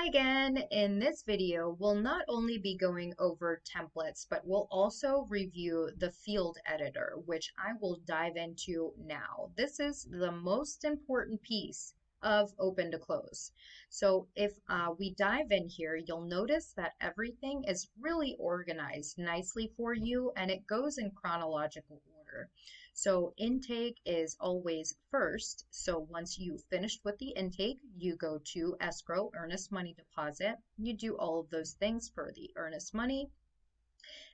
Hi again. In this video, we'll not only be going over templates, but we'll also review the field editor, which I will dive into now. This is the most important piece of open to close. So if we dive in here, you'll notice that everything is really organized nicely for you, and it goes in chronological order. So intake is always first. So once you've finished with the intake, you go to escrow, earnest money deposit. You do all of those things for the earnest money.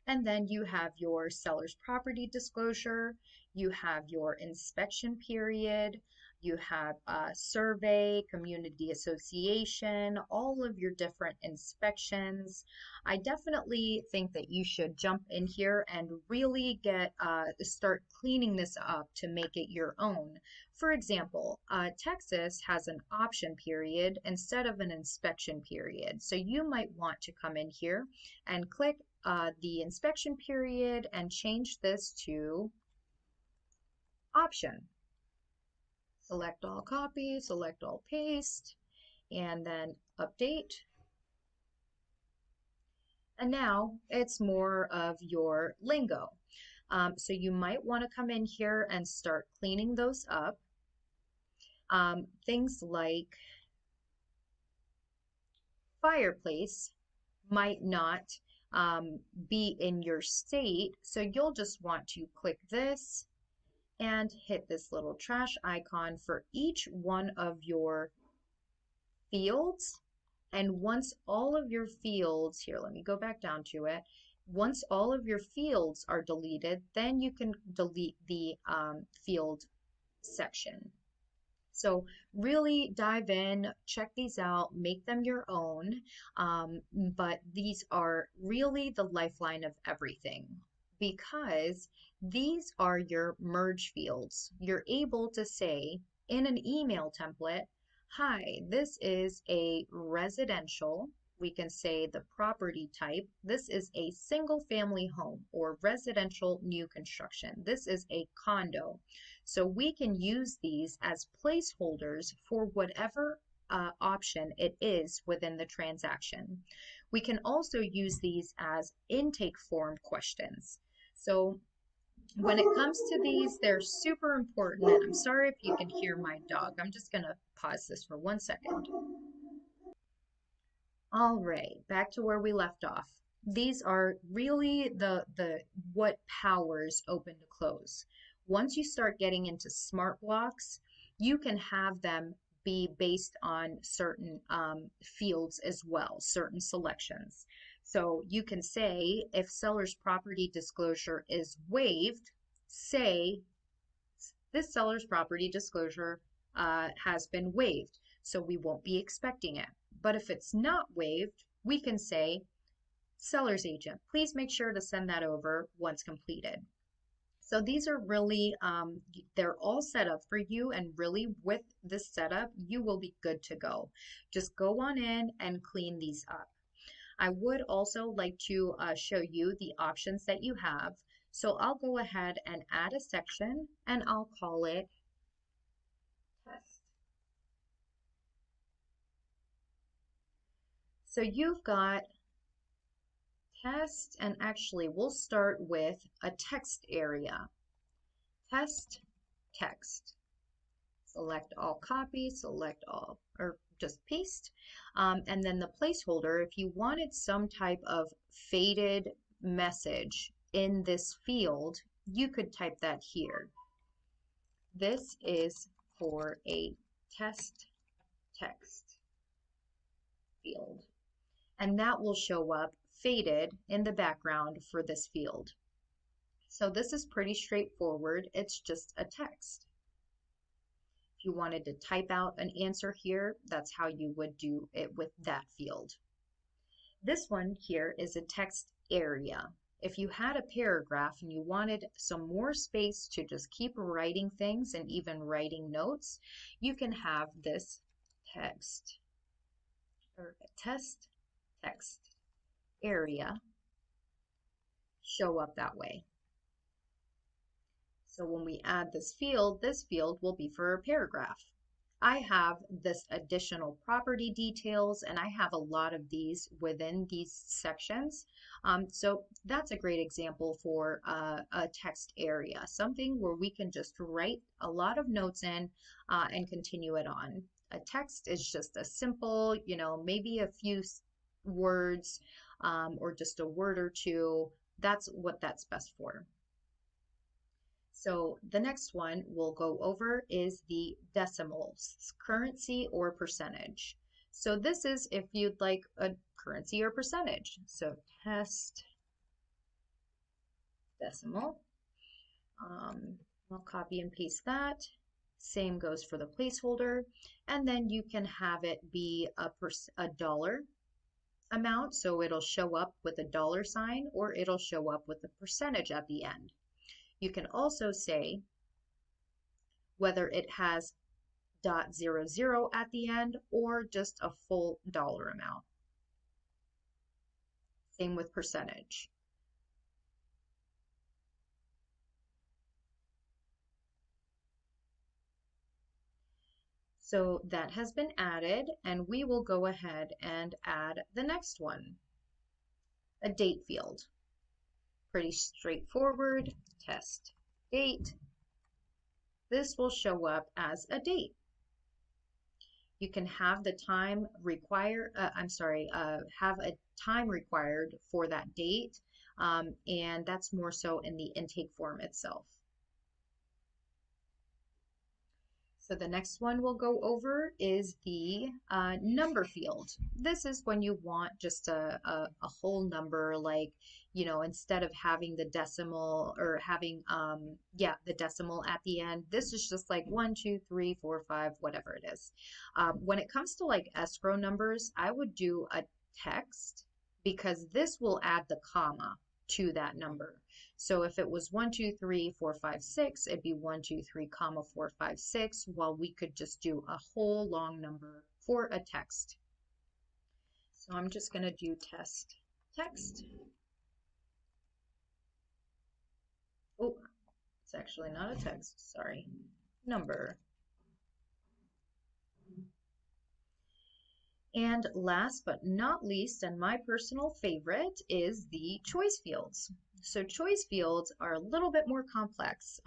And then you have your seller's property disclosure. You have your inspection period. You have a survey, community association, all of your different inspections. I definitely think that you should jump in here and really start cleaning this up to make it your own. For example, Texas has an option period instead of an inspection period. So you might want to come in here and click the inspection period and change this to option. Select all copy, select all paste, and then update. And now it's more of your lingo. So you might want to come in here and start cleaning those up. Things like fireplace might not be in your state, so you'll just want to click this and hit this little trash icon for each one of your fields. And once all of your fields, here, let me go back down to it. Once all of your fields are deleted, then you can delete the field section. So really dive in, check these out, make them your own, but these are really the lifeline of everything because these are your merge fields. You're able to say in an email template, hi, this is a residential. We can say the property type. This is a single family home or residential new construction. This is a condo. So we can use these as placeholders for whatever option it is within the transaction. We can also use these as intake form questions. So when it comes to these, they're super important. And I'm sorry if you can hear my dog. I'm just going to pause this for 1 second. All right, back to where we left off. These are really what powers open to close. Once you start getting into smart blocks, you can have them be based on certain fields as well, certain selections. So you can say if seller's property disclosure is waived, say this seller's property disclosure has been waived, so we won't be expecting it. But if it's not waived, we can say, seller's agent, please make sure to send that over once completed. So these are really, they're all set up for you, and really with this setup, you will be good to go. Just go on in and clean these up. I would also like to show you the options that you have. So I'll go ahead and add a section, and I'll call it test. So you've got test, and actually we'll start with a text area. Test text. Select all copy, select all, or just paste. And then the placeholder, if you wanted some type of faded message in this field, you could type that here. This is for a test text field. And that will show up faded in the background for this field. So this is pretty straightforward. It's just a text. If you wanted to type out an answer here, that's how you would do it with that field. This one here is a text area. If you had a paragraph and you wanted some more space to just keep writing things and even writing notes, you can have this text or test text area show up that way. So when we add this field will be for a paragraph. I have this additional property details, and I have a lot of these within these sections. So that's a great example for a text area, something where we can just write a lot of notes in and continue it on. A text is just a simple, maybe a few words or just a word or two. That's what that's best for. So the next one we'll go over is the decimals, currency or percentage. So this is if you'd like a currency or percentage. So test decimal. I'll copy and paste that. Same goes for the placeholder. And then you can have it be a dollar amount, so it'll show up with a dollar sign, or it'll show up with a percentage at the end. You can also say whether it has .00 at the end or just a full dollar amount. Same with percentage. So that has been added, and we will go ahead and add the next one, a date field. Pretty straightforward. Test date. This will show up as a date. You can have the time have a time required for that date, and that's more so in the intake form itself. So the next one we'll go over is the number field. This is when you want just a whole number, like, instead of having the decimal or having, the decimal at the end, this is just like 1, 2, 3, 4, 5, whatever it is. When it comes to like escrow numbers, I would do a text because this will add the comma to that number. So if it was 1, 2, 3, 4, 5, 6, it'd be 1, 2, 3, comma 4, 5, 6, while we could just do a whole long number for a text. So I'm just going to do test text. Oh, it's actually not a text, sorry. Number. And last but not least, and my personal favorite, is the choice fields. So choice fields are a little bit more complex.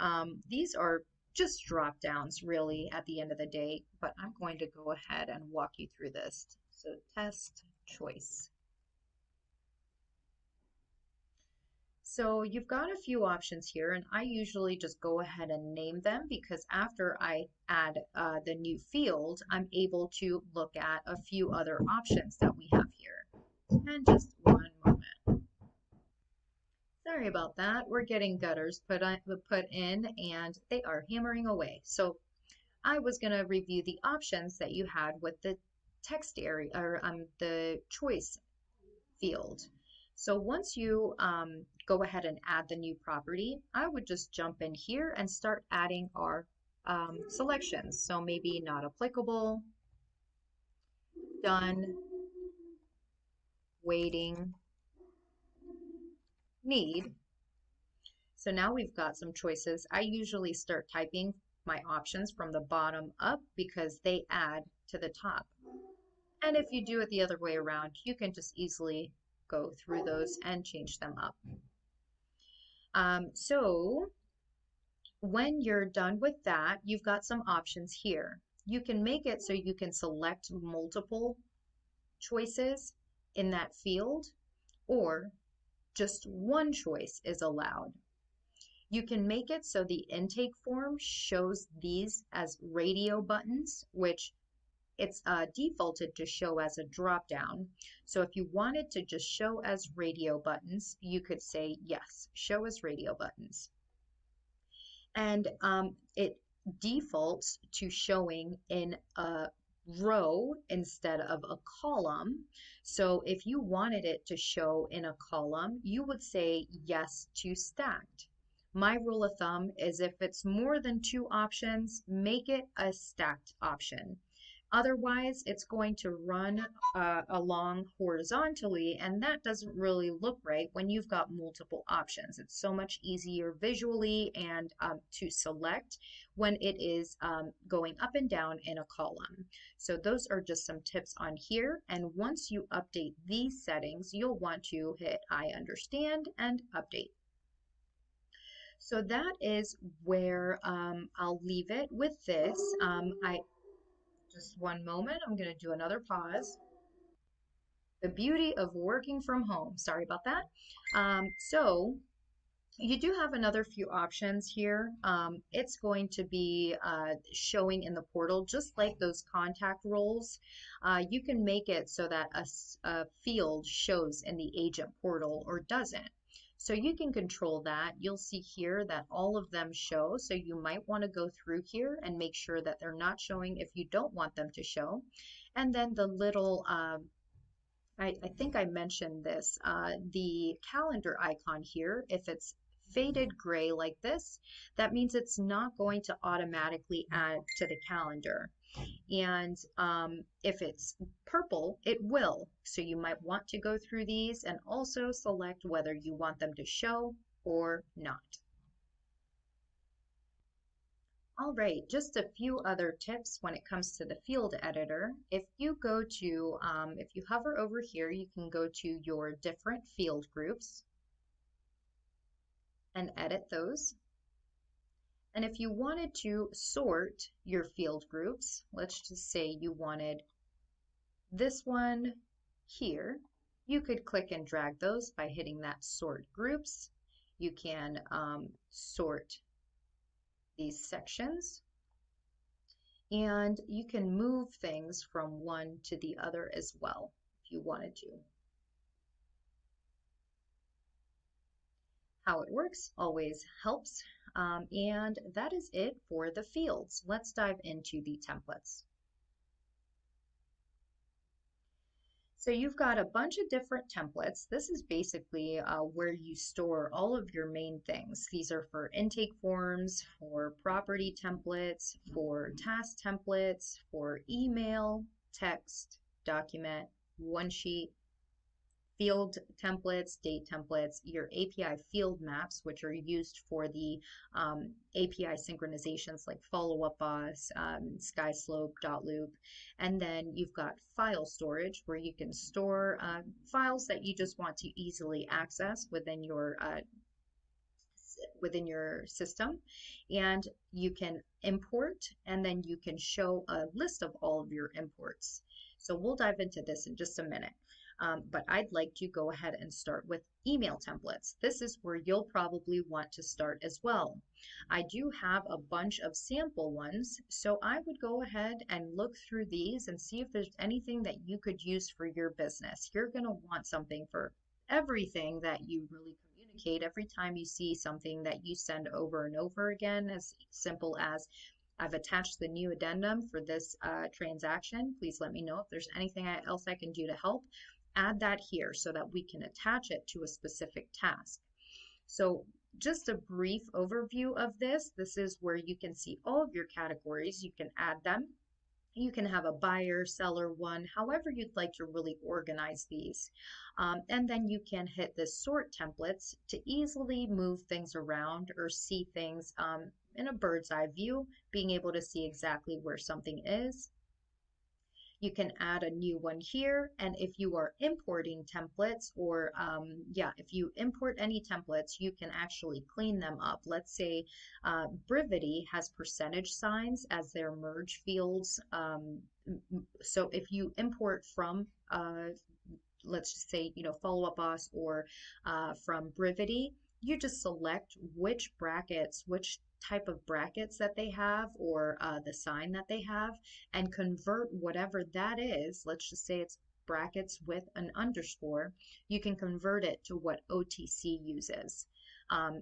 These are just drop downs really at the end of the day, but I'm going to go ahead and walk you through this. So test choice. So you've got a few options here, and I usually just go ahead and name them because after I add the new field, I'm able to look at a few other options that we have here. And just one moment. Sorry about that. We're getting gutters put in, and they are hammering away. So I was going to review the options that you had with the text area, or the choice field. So once you go ahead and add the new property, I would just jump in here and start adding our selections. So maybe not applicable, done, waiting, need. So now we've got some choices. I usually start typing my options from the bottom up because they add to the top. And if you do it the other way around, you can just easily go through those and change them up. So when you're done with that, you've got some options here. You can make it so you can select multiple choices in that field, or just one choice is allowed. You can make it so the intake form shows these as radio buttons, which it's defaulted to show as a drop down. So if you wanted to just show as radio buttons, you could say yes, show as radio buttons. And it defaults to showing in a row instead of a column. So if you wanted it to show in a column, you would say yes to stacked. My rule of thumb is if it's more than 2 options, make it a stacked option, Otherwise, it's going to run along horizontally, and that doesn't really look right when you've got multiple options. It's so much easier visually and to select when it is going up and down in a column. So those are just some tips on here, and once you update these settings, you'll want to hit I understand and update. So that is where I'll leave it with this. Just one moment, I'm going to do another pause. The beauty of working from home. Sorry about that. So you do have another few options here. It's going to be showing in the portal, just like those contact roles. You can make it so that a field shows in the agent portal or doesn't. So you can control that. You'll see here that all of them show. So you might want to go through here and make sure that they're not showing if you don't want them to show. And then the little, I think I mentioned this, the calendar icon here, if it's faded gray like this, that means it's not going to automatically add to the calendar. And if it's purple, it will. So you might want to go through these and also select whether you want them to show or not. All right, just a few other tips when it comes to the field editor. If you go to, if you hover over here, you can go to your different field groups and edit those. And if you wanted to sort your field groups, let's just say you wanted this one here, you could click and drag those by hitting that sort groups. You can sort these sections, and you can move things from one to the other as well if you wanted to. How it works always helps. And that is it for the fields. Let's dive into the templates. So you've got a bunch of different templates. This is basically where you store all of your main things. These are for intake forms, for property templates, for task templates, for email, text, document, one sheet, field templates, date templates, your API field maps, which are used for the API synchronizations like 𝗵𝗲𝗶𝘀𝗀𝗺, 𝗪𝗏𝗀, and then you've got file storage where you can store files that you just want to easily access within your system, and you can import, and then you can show a list of all of your imports. So we'll dive into this in just a minute. But I'd like to go ahead and start with email templates. This is where you'll probably want to start as well. I do have a bunch of sample ones, so I would go ahead and look through these and see if there's anything that you could use for your business. You're going to want something for everything that you really communicate. Every time you see something that you send over and over again, as simple as I've attached the new addendum for this transaction. Please let me know if there's anything else I can do to help. Add that here so that we can attach it to a specific task. So just a brief overview of this. This is where you can see all of your categories. You can add them. You can have a buyer, seller one, however you'd like to really organize these. And then you can hit the sort templates to easily move things around or see things in a bird's eye view, being able to see exactly where something is. You can add a new one here, and if you are importing templates or if you import any templates, you can actually clean them up. Let's say 𝗵𝗲𝗀𝗽 has percentage signs as their merge fields. So if you import from let's just say 𝗵𝗲𝗶𝘀𝗀𝗺 or from 𝗵𝗲𝗀𝗽, you just select which brackets, which type of brackets that they have, or the sign that they have, and convert whatever that is. Let's just say it's brackets with an underscore. You can convert it to what OTC uses.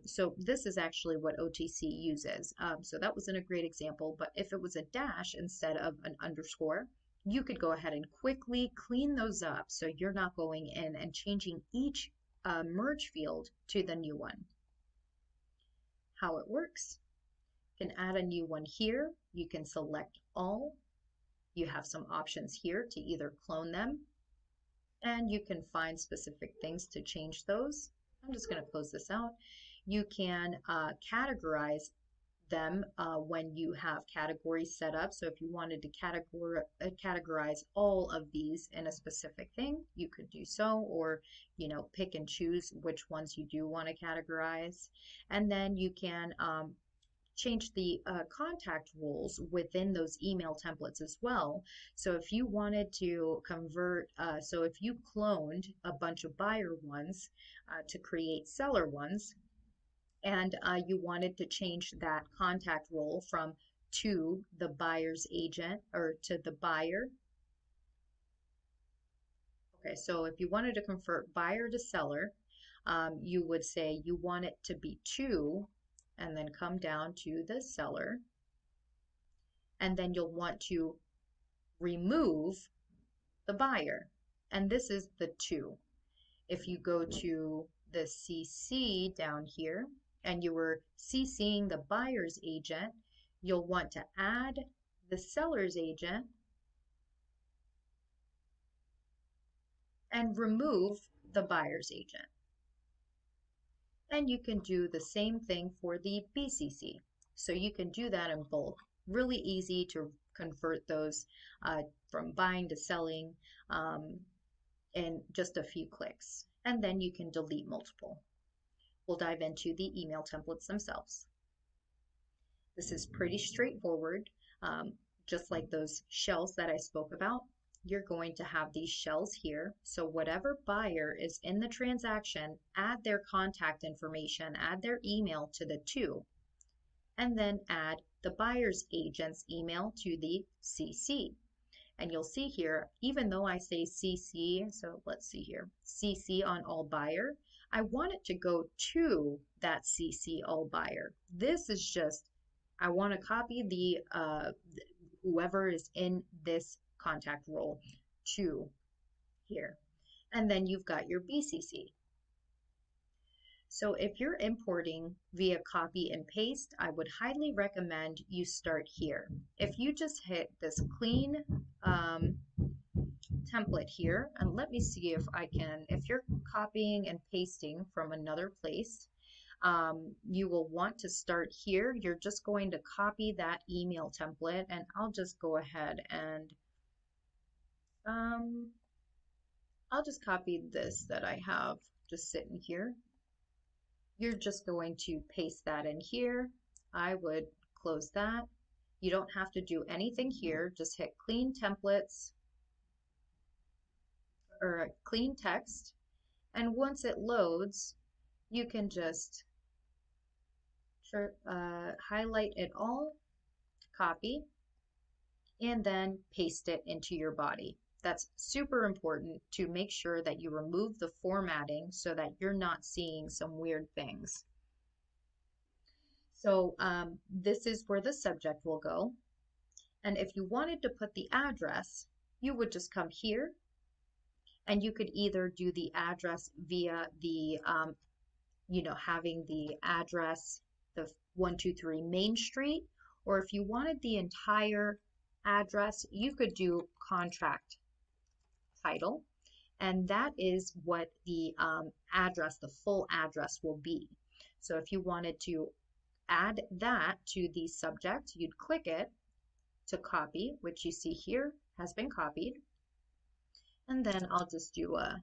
So this is actually what OTC uses. So that wasn't a great example, but if it was a dash instead of an underscore, you could go ahead and quickly clean those up so you're not going in and changing each merge field to the new one. How it works: you can add a new one here. You can select all. You have some options here to either clone them, and you can find specific things to change those. I'm just going to close this out. You can categorize them when you have categories set up. So if you wanted to categorize all of these in a specific thing, you could do so, or pick and choose which ones you do want to categorize. And then you can change the contact rules within those email templates as well. So if you wanted to convert, so if you cloned a bunch of buyer ones to create seller ones, and you wanted to change that contact role from to the buyer's agent or to the buyer. Okay, so if you wanted to convert buyer to seller, you would say you want it to be to, and then come down to the seller, and then you'll want to remove the buyer, and this is the to. If you go to the CC down here, and you were CCing the buyer's agent, you'll want to add the seller's agent and remove the buyer's agent. And you can do the same thing for the BCC. So you can do that in bulk. Really easy to convert those from buying to selling in just a few clicks. And then you can delete multiple. We'll dive into the email templates themselves. This is pretty straightforward. Just like those shells that I spoke about, you're going to have these shells here. So whatever buyer is in the transaction, add their contact information, add their email to the to, and then add the buyer's agent's email to the CC. And you'll see here, even though I say CC, so let's see here, CC on all buyer, I want it to go to that CC all buyer. This is just, I want to copy the whoever is in this contact role to here. And then you've got your BCC. So if you're importing via copy and paste, I would highly recommend you start here. If you just hit this clean template here, and let me see if I can, if you're copying and pasting from another place, you will want to start here. You're just going to copy that email template, and I'll just go ahead and I'll just copy this that I have just sitting here. You're just going to paste that in here. I would close that. You don't have to do anything here. Just hit clean templates or clean text. And once it loads, you can just highlight it all, copy, and then paste it into your body. That's super important to make sure that you remove the formatting so that you're not seeing some weird things. So this is where the subject will go. And if you wanted to put the address, you would just come here, and you could either do the address via the, having the address, the 123 Main Street, or if you wanted the entire address, you could do contract title, and that is what the address, the full address will be. So if you wanted to add that to the subject, you'd click it to copy, which you see here has been copied, and then I'll just do a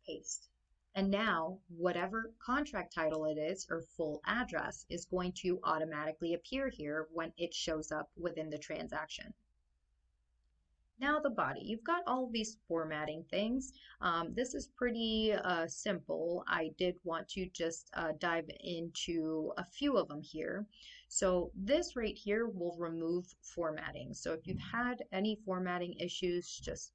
paste. And now whatever contract title it is or full address is going to automatically appear here when it shows up within the transaction. Now the body, you've got all of these formatting things. This is pretty simple. I did want to just dive into a few of them here. So this right here will remove formatting. So if you've had any formatting issues, just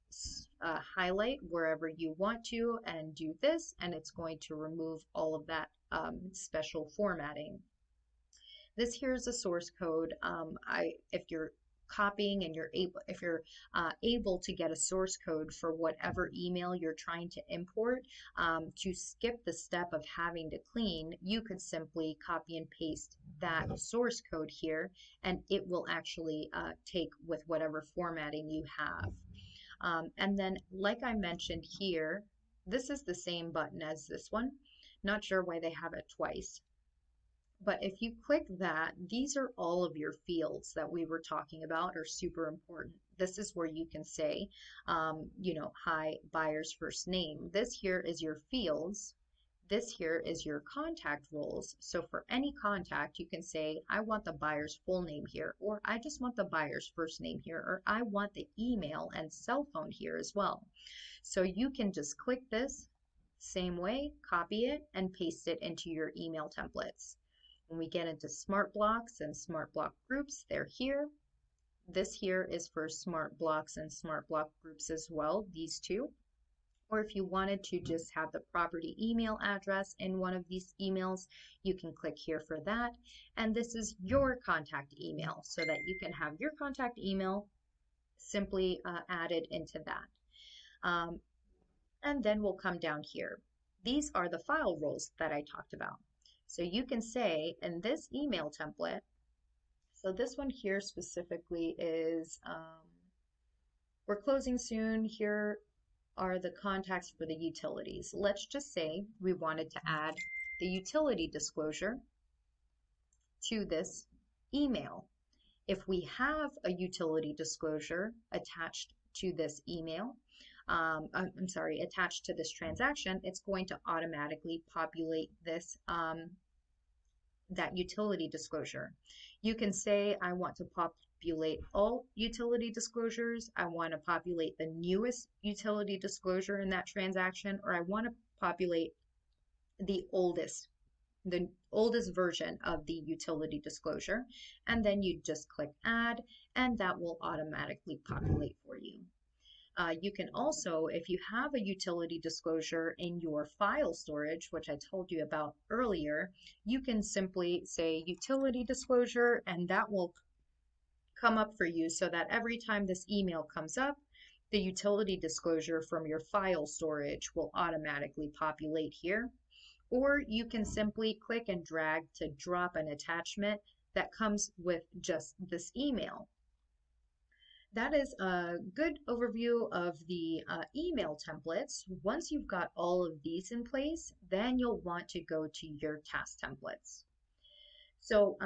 highlight wherever you want to and do this, and it's going to remove all of that special formatting. This here is a source code. If you're copying and if you're able to get a source code for whatever email you're trying to import, to skip the step of having to clean, you could simply copy and paste that source code here, and it will actually take with whatever formatting you have. And then, like I mentioned here, this is the same button as this one. Not sure why they have it twice. But if you click that, these are all of your fields that we were talking about are super important. This is where you can say, hi, buyer's first name. This here is your fields. This here is your contact roles. So for any contact, you can say, I want the buyer's full name here, or I just want the buyer's first name here, or I want the email and cell phone here as well. So you can just click this same way, copy it, and paste it into your email templates. When we get into smart blocks and smart block groups, they're here. This here is for smart blocks and smart block groups as well, these two. Or if you wanted to just have the property email address in one of these emails, you can click here for that. And this is your contact email, so that you can have your contact email simply added into that. And then we'll come down here. These are the file roles that I talked about. So you can say in this email template, so this one here specifically is, we're closing soon. Here are the contacts for the utilities. Let's just say we wanted to add the utility disclosure to this email. If we have a utility disclosure attached to this email, attached to this transaction, it's going to automatically populate this that utility disclosure. You can say, I want to populate all utility disclosures, I want to populate the newest utility disclosure in that transaction, or I want to populate the oldest version of the utility disclosure, and then you just click add, and that will automatically populate for you. You can also, if you have a utility disclosure in your file storage, which I told you about earlier, you can simply say utility disclosure, and that will come up for you so that every time this email comes up, the utility disclosure from your file storage will automatically populate here. Or you can simply click and drag to drop an attachment that comes with just this email. That is a good overview of the email templates. Once you've got all of these in place, then you'll want to go to your task templates. So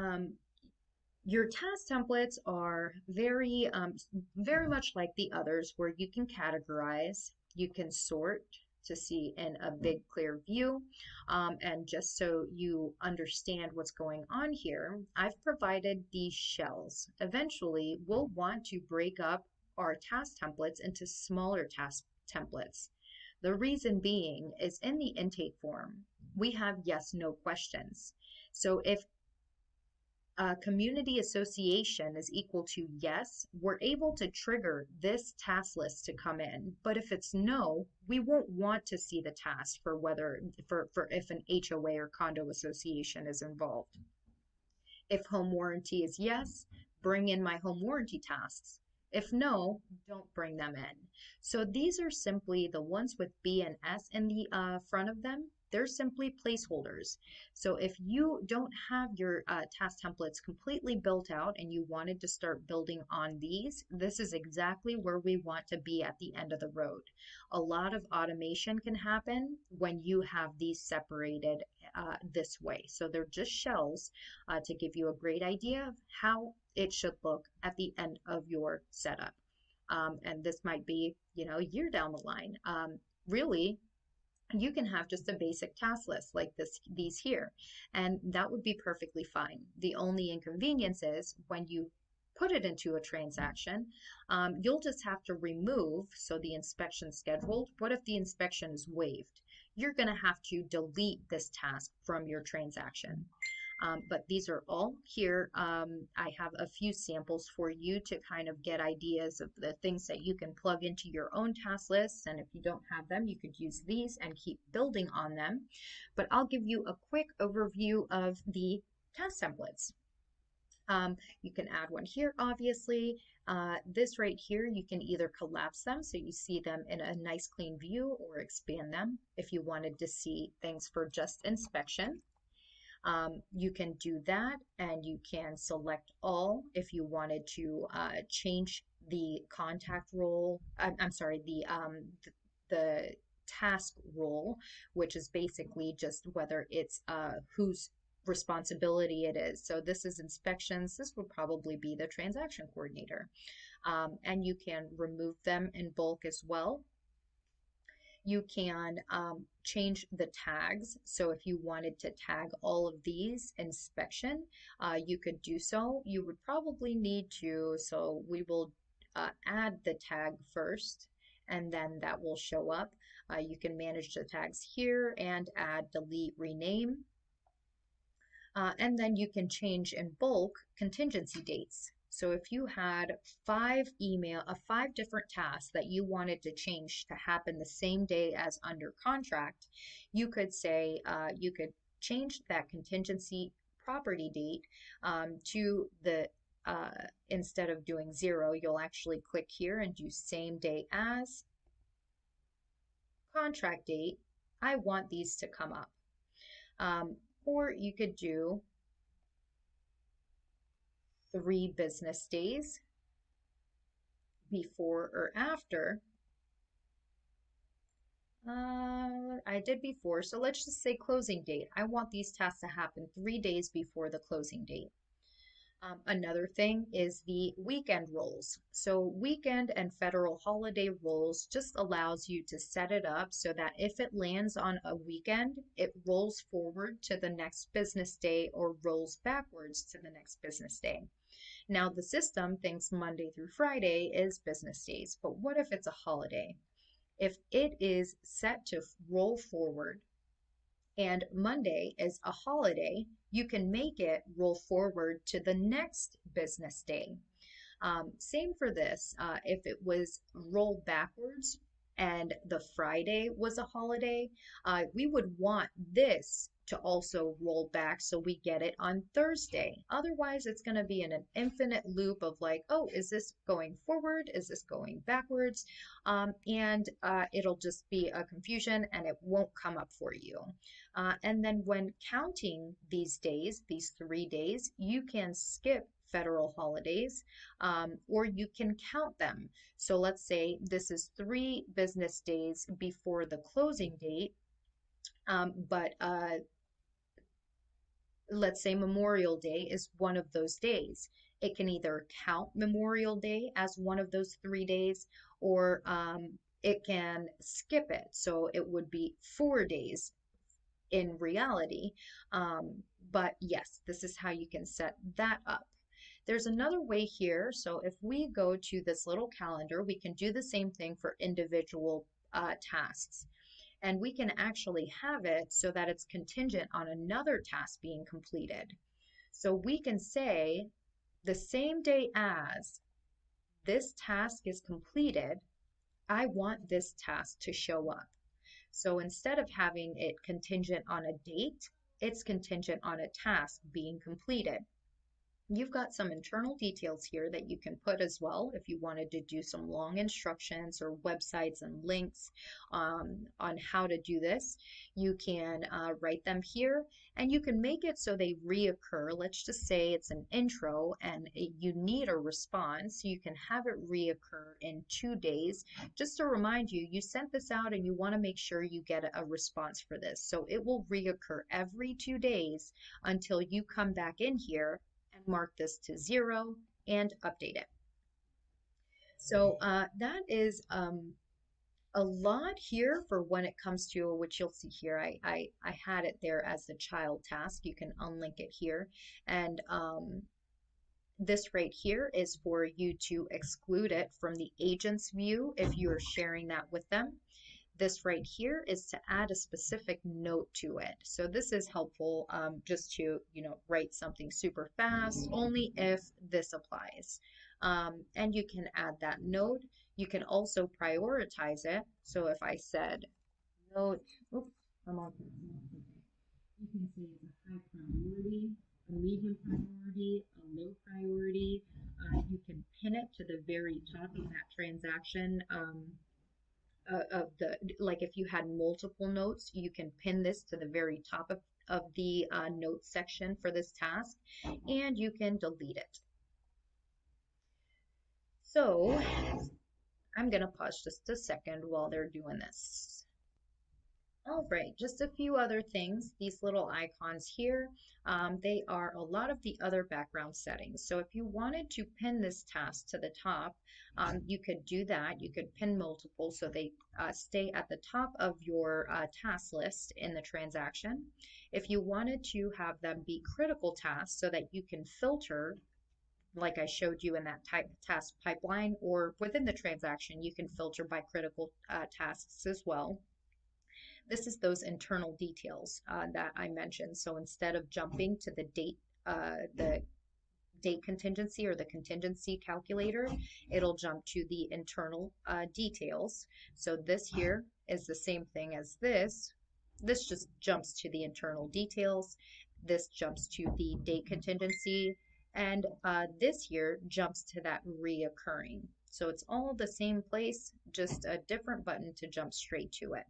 your task templates are very much like the others, where you can categorize, you can sort to see in a big clear view, and just so you understand what's going on here, I've provided these shells. Eventually we'll want to break up our task templates into smaller task templates. The reason being is in the intake form we have yes/no questions. So if community association is equal to yes, we're able to trigger this task list to come in. But if it's no, we won't want to see the task for if an HOA or condo association is involved. If home warranty is yes, bring in my home warranty tasks. If no, don't bring them in. So these are simply the ones with B and S in the front of them. They're simply placeholders. So if you don't have your task templates completely built out and you wanted to start building on these, this is exactly where we want to be at the end of the road. A lot of automation can happen when you have these separated this way. So they're just shells to give you a great idea of how it should look at the end of your setup. And this might be, a year down the line. Really, you can have just a basic task list like these here, and that would be perfectly fine. The only inconvenience is when you put it into a transaction, you'll just have to remove, so the inspection scheduled. What if the inspection is waived? You're going to have to delete this task from your transaction. But these are all here. I have a few samples for you to kind of get ideas of the things that you can plug into your own task lists. And if you don't have them, you could use these and keep building on them. But I'll give you a quick overview of the task templates. You can add one here, obviously. This right here, you can either collapse them so you see them in a nice clean view, or expand them if you wanted to see things for just inspection. You can do that, and you can select all if you wanted to change the contact role. I'm sorry, the task role, which is basically just whether it's whose responsibility it is. So this is inspections. This would probably be the transaction coordinator. And you can remove them in bulk as well. You can change the tags. So if you wanted to tag all of these inspection, you could do so. You would probably need to, so we will add the tag first, and then that will show up. You can manage the tags here and add, delete, rename. And then you can change in bulk contingency dates. So if you had five different tasks that you wanted to change to happen the same day as under contract, you could say, you could change that contingency property date to the, instead of doing 0, you'll actually click here and do same day as contract date. I want these to come up. Or you could do 3 business days before or after. I did before, so let's just say closing date. I want these tasks to happen 3 days before the closing date. Another thing is the weekend roles. So weekend and federal holiday roles just allows you to set it up so that if it lands on a weekend, it rolls forward to the next business day or rolls backwards to the next business day. Now the system thinks Monday through Friday is business days, but what if it's a holiday? If it is set to roll forward and Monday is a holiday, you can make it roll forward to the next business day. Same for this. If it was rolled backwards and the Friday was a holiday, we would want this to also roll back so we get it on Thursday. Otherwise, it's going to be in an infinite loop of like, oh, is this going forward? Is this going backwards? And it'll just be a confusion and it won't come up for you. And then when counting these days, these 3 days, you can skip federal holidays, or you can count them. So let's say this is 3 business days before the closing date, but let's say Memorial Day is one of those days. It can either count Memorial Day as one of those 3 days, or it can skip it. So it would be 4 days in reality. But yes, this is how you can set that up. There's another way here. So if we go to this little calendar, we can do the same thing for individual tasks. And we can actually have it so that it's contingent on another task being completed. So we can say the same day as this task is completed, I want this task to show up. So instead of having it contingent on a date, it's contingent on a task being completed. You've got some internal details here that you can put as well if you wanted to do some long instructions or websites and links on how to do this. You can write them here, and you can make it so they reoccur. Let's just say it's an intro and you need a response. You can have it reoccur in 2 days. Just to remind you, you sent this out and you want to make sure you get a response for this. So it will reoccur every 2 days until you come back in here and mark this to 0 and update it. So that is a lot here for when it comes to, which you'll see here. I had it there as the child task. You can unlink it here. And this right here is for you to exclude it from the agent's view if you're sharing that with them. This right here is to add a specific note to it. So this is helpful just to, write something super fast, only if this applies. And you can add that note. You can also prioritize it. So if I said note, oops, I'm on. You can say it's a high priority a medium priority, a low priority. You can pin it to the very top of that transaction. Of the, like if you had multiple notes, you can pin this to the very top of the notes section for this task, and you can delete it. So I'm going to pause just a second while they're doing this. All right, just a few other things. These little icons here, they are a lot of the other background settings. So if you wanted to pin this task to the top, you could do that. You could pin multiple so they stay at the top of your task list in the transaction. If you wanted to have them be critical tasks so that you can filter, like I showed you in that task pipeline, or within the transaction, you can filter by critical tasks as well. This is those internal details that I mentioned. So instead of jumping to the date contingency or the contingency calculator, it'll jump to the internal details. So this here is the same thing as this. This just jumps to the internal details. This jumps to the date contingency. And this here jumps to that reoccurring. So it's all the same place, just a different button to jump straight to it.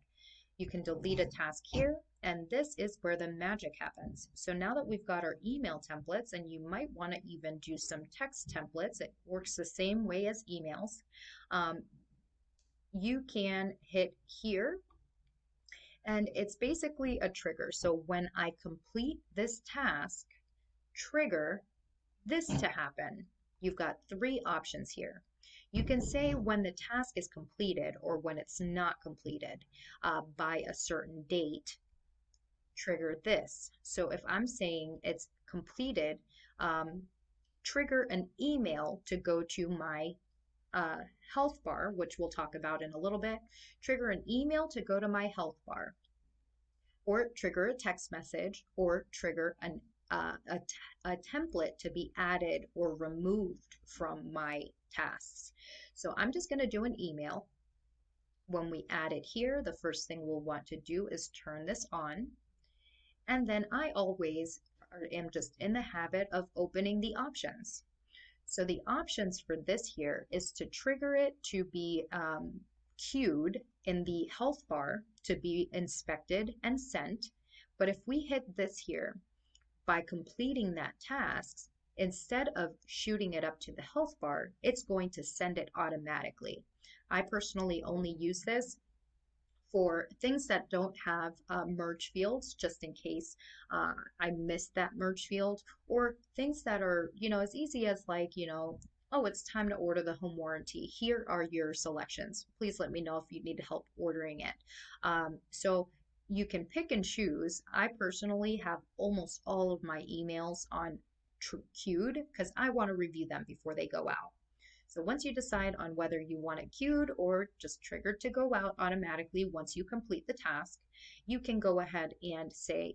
You can delete a task here, and this is where the magic happens. So now that we've got our email templates, and you might want to even do some text templates, it works the same way as emails. You can hit here, and it's basically a trigger. So when I complete this task, trigger this to happen. You've got three options here. You can say when the task is completed or when it's not completed by a certain date, trigger this. So if I'm saying it's completed, trigger an email to go to my health bar, which we'll talk about in a little bit. Trigger an email to go to my health bar, or trigger a text message, or trigger a template to be added or removed from my tasks. So I'm just going to do an email. When we add it here, the first thing we'll want to do is turn this on. And then I always am just in the habit of opening the options. So the options for this here is to trigger it to be queued in the health bar to be inspected and sent. But if we hit this here, by completing that task, instead of shooting it up to the health bar, it's going to send it automatically. I personally only use this for things that don't have merge fields, just in case I missed that merge field, or things that are, as easy as like, oh, it's time to order the home warranty. Here are your selections. Please let me know if you need help ordering it. So you can pick and choose. I personally have almost all of my emails on queued because I want to review them before they go out. So once you decide on whether you want it queued or just triggered to go out automatically once you complete the task, you can go ahead and say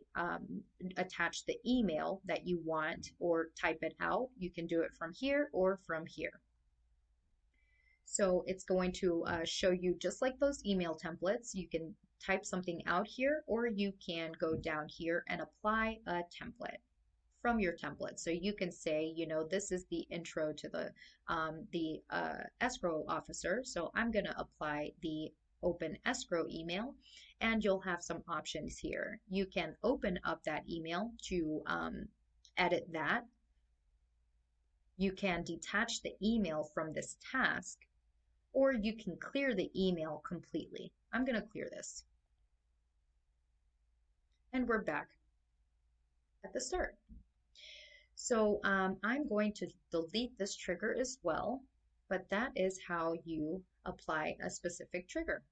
attach the email that you want or type it out. You can do it from here or from here. So it's going to show you just like those email templates. You can type something out here, or you can go down here and apply a template from your template. So you can say, this is the intro to the escrow officer. So I'm going to apply the open escrow email, and you'll have some options here. You can open up that email to edit that. You can detach the email from this task, or you can clear the email completely. I'm going to clear this. And we're back at the start. So I'm going to delete this trigger as well, but that is how you apply a specific trigger.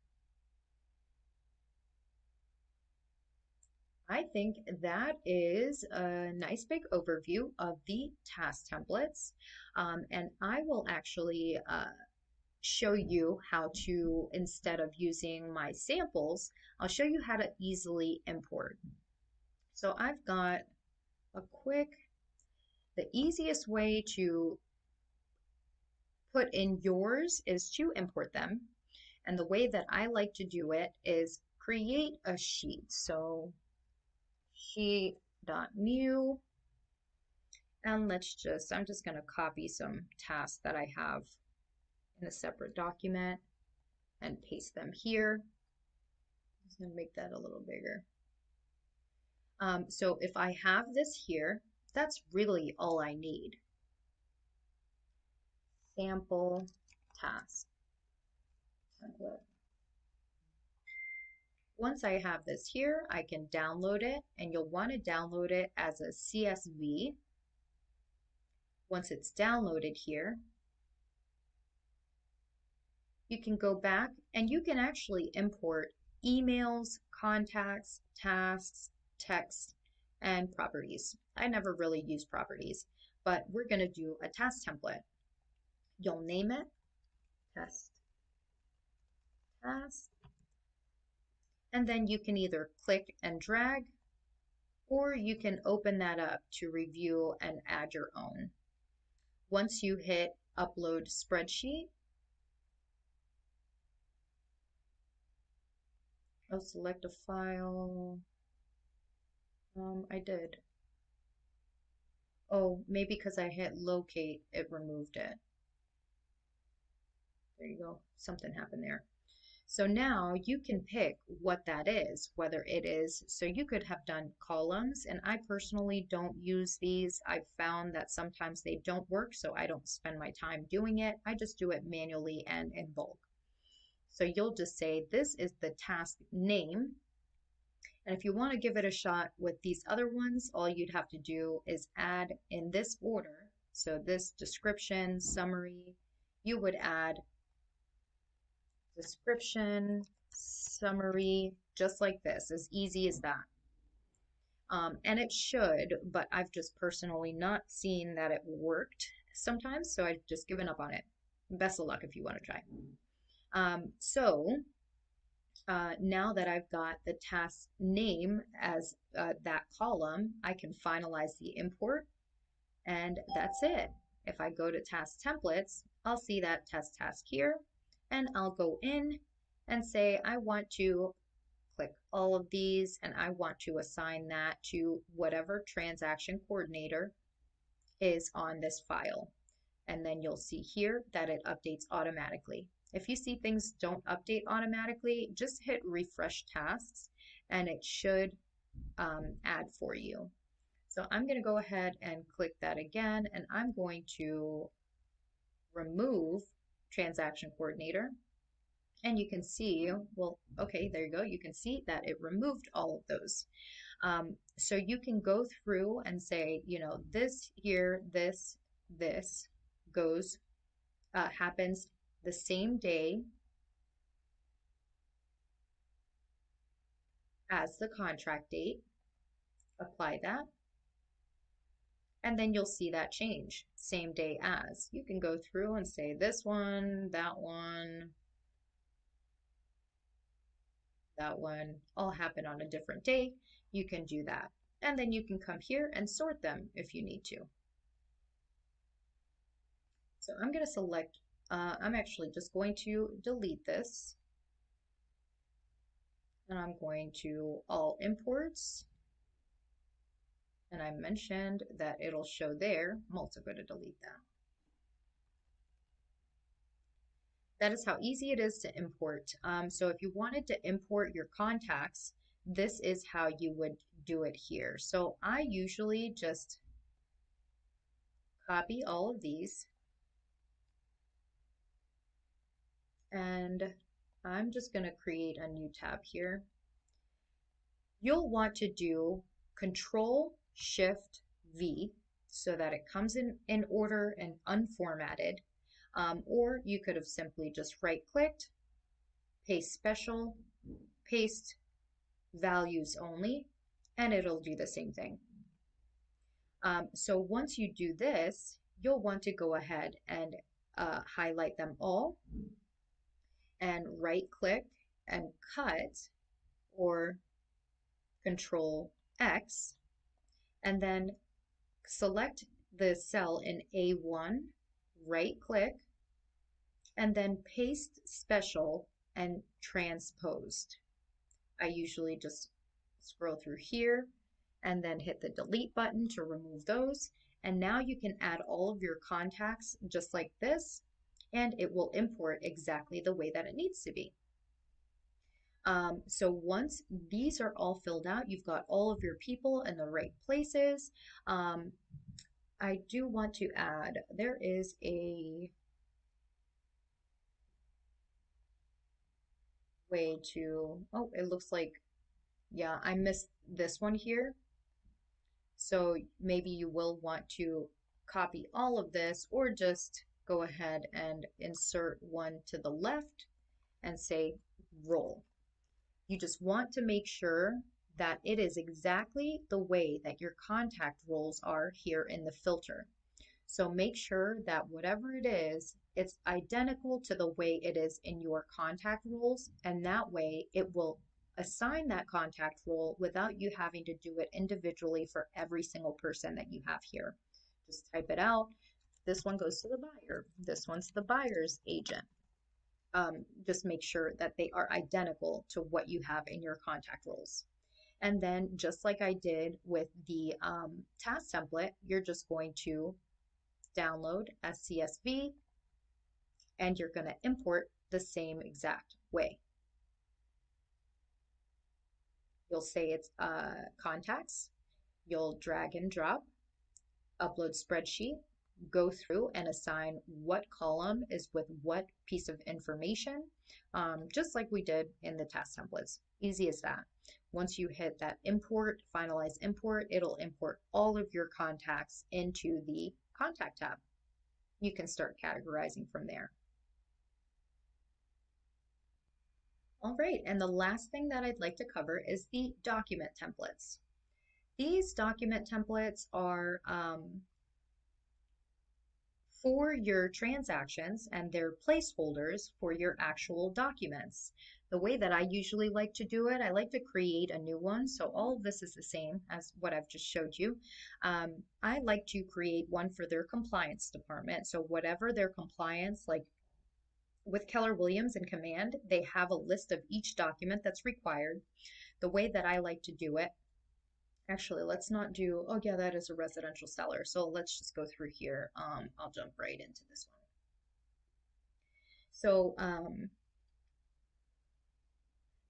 I think that is a nice big overview of the task templates, and I will actually show you how to, instead of using my samples, I'll show you how to easily import. So I've got the easiest way to put in yours is to import them. And the way that I like to do it is create a sheet. So sheet.new, And I'm just going to copy some tasks that I have in a separate document and paste them here. I'm just going to make that a little bigger. So if I have this here, that's really all I need. Sample task template. Once I have this here, I can download it, and you'll want to download it as a CSV. Once it's downloaded here, you can go back and you can actually import emails, contacts, tasks, text, and properties. I never really use properties, but we're going to do a task template. You'll name it test task, and then you can either click and drag, or you can open that up to review and add your own. Once you hit upload spreadsheet, I'll select a file. I did. Oh, maybe because I hit locate, it removed it. There you go. Something happened there. So now you can pick what that is, whether it is, so you could have done columns, and I personally don't use these. I've found that sometimes they don't work, so I don't spend my time doing it. I just do it manually and in bulk. So you'll just say, this is the task name. And if you want to give it a shot with these other ones, all you'd have to do is add in this order. So this description, summary, you would add description, summary, just like this, as easy as that. And it should, but I've just personally not seen that it worked sometimes, so I've just given up on it. Best of luck if you want to try. Now that I've got the task name as that column, I can finalize the import, and that's it. If I go to task templates, I'll see that test task here, and I'll go in and say I want to click all of these, and I want to assign that to whatever transaction coordinator is on this file. And then you'll see here that it updates automatically. If you see things don't update automatically, just hit refresh tasks and it should add for you. So I'm going to go ahead and click that again, and I'm going to remove transaction coordinator. And you can see, well, okay, there you go. You can see that it removed all of those. So you can go through and say, you know, this here, this goes, happens the same day as the contract date. Apply that. And then you'll see that change, same day as. You can go through and say this one, that one, that one, all happen on a different day. You can do that. And then you can come here and sort them if you need to. So I'm going to select, I'm actually just going to delete this. And I'm going to all imports. And I mentioned that it'll show there. I'm also going to delete that. That is how easy it is to import. So if you wanted to import your contacts, this is how you would do it here. So I usually just copy all of these. And I'm just going to create a new tab here. You'll want to do Control-Shift-V so that it comes in order and unformatted. Or you could have simply just right-clicked, paste special, paste values only, and it'll do the same thing. So once you do this, you'll want to go ahead and highlight them all and right-click and cut, or Control X, and then select the cell in A1, right-click, and then paste special and transposed. I usually just scroll through here and then hit the delete button to remove those, And now you can add all of your contacts just like this, and it will import exactly the way that it needs to be. So once these are all filled out, you've got all of your people in the right places. I do want to add, there is a way to, oh, it looks like, yeah, I missed this one here. So maybe you will want to copy all of this or just go ahead and insert one to the left and say roll. You just want to make sure that it is exactly the way that your contact roles are here in the filter. So make sure that whatever it is, it's identical to the way it is in your contact roles, and that way it will assign that contact role without you having to do it individually for every single person that you have here. Just type it out. This one goes to the buyer. This one's the buyer's agent. Just make sure that they are identical to what you have in your contact roles. And then just like I did with the task template, you're just going to download as CSV and you're going to import the same exact way. You'll say it's contacts, you'll drag and drop, upload spreadsheet, go through and assign what column is with what piece of information, just like we did in the task templates. Easy as that. Once you hit that import, finalize import, it'll import all of your contacts into the contact tab. You can start categorizing from there. All right, and the last thing that I'd like to cover is the document templates. These document templates are for your transactions, and they're placeholders for your actual documents. The way that I usually like to do it, I like to create a new one. So all of this is the same as what I've just showed you. I like to create one for their compliance department. So whatever their compliance, like with Keller Williams and Command, they have a list of each document that's required. The way that I like to do it, actually, let's not do, oh yeah, that is a residential seller. So let's just go through here. I'll jump right into this one. So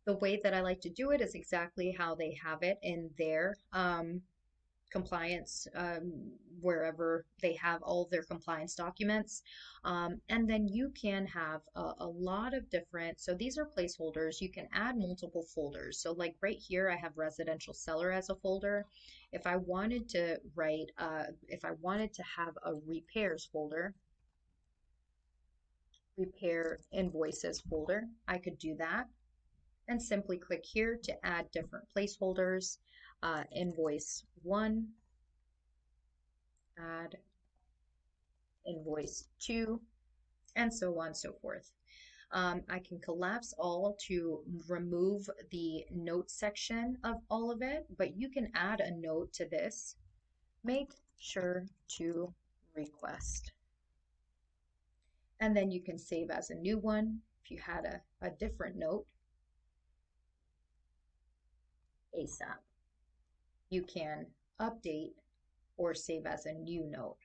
the way that I like to do it is exactly how they have it in their compliance, wherever they have all of their compliance documents. And then you can have a lot of different, so these are placeholders. You can add multiple folders. So like right here, I have residential seller as a folder. If I wanted to write, if I wanted to have a repairs folder, repair invoices folder, I could do that and simply click here to add different placeholders. Invoice 1, add invoice 2, and so on and so forth. I can collapse all to remove the note section of all of it, but you can add a note to this. Make sure to request. And then you can save as a new one if you had a different note. ASAP. You can update or save as a new note.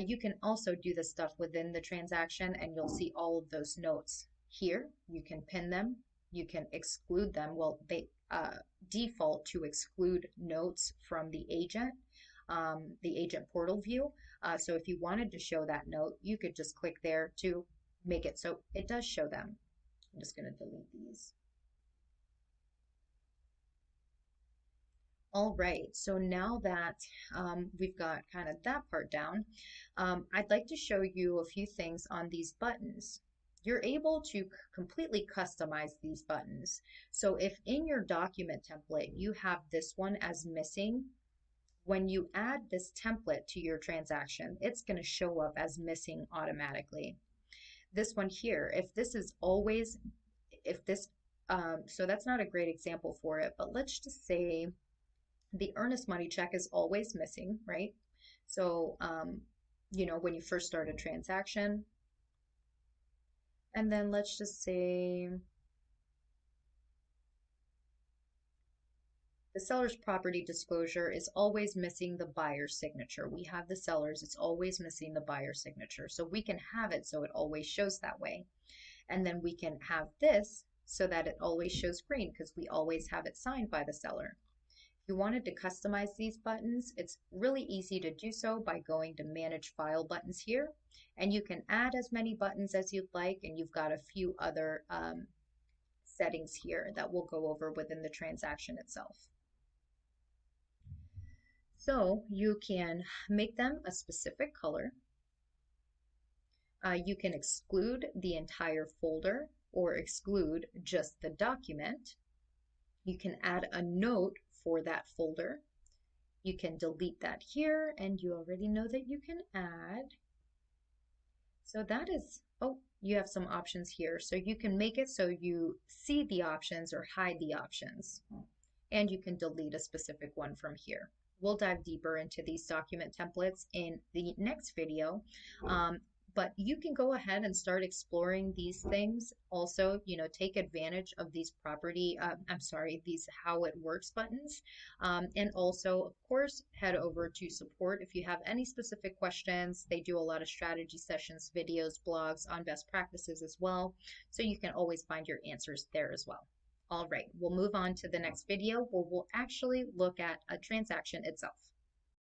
You can also do this stuff within the transaction and you'll see all of those notes here. You can pin them, you can exclude them. Well, they default to exclude notes from the agent portal view. So if you wanted to show that note, you could just click there to make it so it does show them. I'm just going to delete these. All right, so now that we've got kind of that part down, I'd like to show you a few things on these buttons. You're able to completely customize these buttons. So if in your document template you have this one as missing, when you add this template to your transaction, it's going to show up as missing automatically. This one here, if this is always, so that's not a great example for it, but let's just say the earnest money check is always missing, right? So, when you first start a transaction, and then let's just say The seller's property disclosure is always missing the buyer's signature. We have the seller's, it's always missing the buyer's signature. So we can have it so it always shows that way. And then we can have this so that it always shows green because we always have it signed by the seller. If you wanted to customize these buttons, it's really easy to do so by going to Manage File Buttons here. And you can add as many buttons as you'd like, and you've got a few other settings here that we'll go over within the transaction itself. So you can make them a specific color. You can exclude the entire folder or exclude just the document. You can add a note for that folder. You can delete that here, and you already know that you can add. So that is, oh, you have some options here. So you can make it so you see the options or hide the options. And you can delete a specific one from here. We'll dive deeper into these document templates in the next video. But you can go ahead and start exploring these things. Also, take advantage of these these how it works buttons. And also, of course, head over to support if you have any specific questions. They do a lot of strategy sessions, videos, blogs on best practices as well. So you can always find your answers there as well. All right, we'll move on to the next video where we'll actually look at a transaction itself.